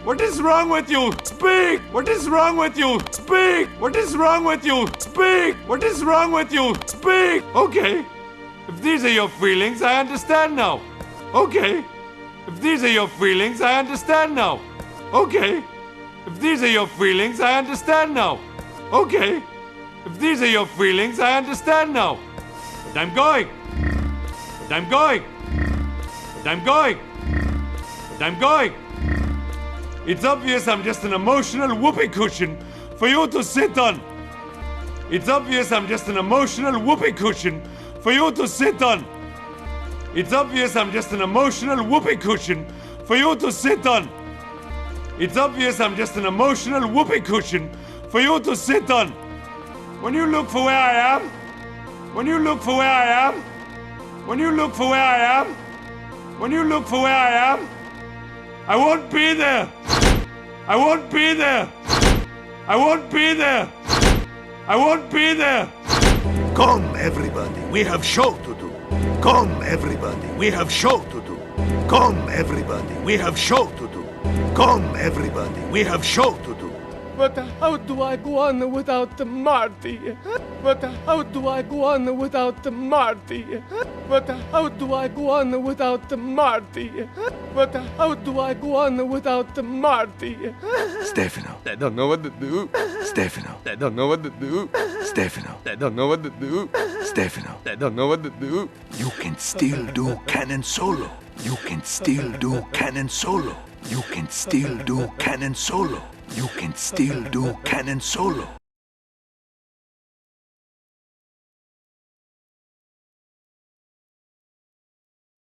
What is wrong with you? Speak! What is wrong with you? Speak! What is wrong with you? Speak! What is wrong with you? Speak! Okay. If these are your feelings, I understand now. Okay. If these are your feelings, I understand now. Okay. If these are your feelings, I understand now. Okay. If these are your feelings, I understand now. But I'm going. But I'm going. But I'm going. But I'm going. It's obvious I'm just an emotional whoopee cushion for you to sit on. It's obvious I'm just an emotional whoopee cushion for you to sit on. It's obvious I'm just an emotional whoopee cushion for you to sit on. It's obvious I'm just an emotional whoopee cushion for you to sit on. When you look for where I am, when you look for where I am, when you look for where I am, when you look for where I am, I won't be there. I won't be there. I won't be there. I won't be there. Come, everybody, we have show to do. Come, everybody, we have show to do. Come, everybody, we have show to do. Come, everybody, we have show to do. But how do I go on without Marty? But how do I go on without Marty? But how do I go on without Marty? But how do I go on without Marty? Stefano, I don't know what to do. Stefano, I don't know what to do. Stefano, I don't know what to do. Stefano, I don't know what to do. you can still do cannon solo. You can still do cannon solo. You can still do cannon solo. You can still do cannon solo.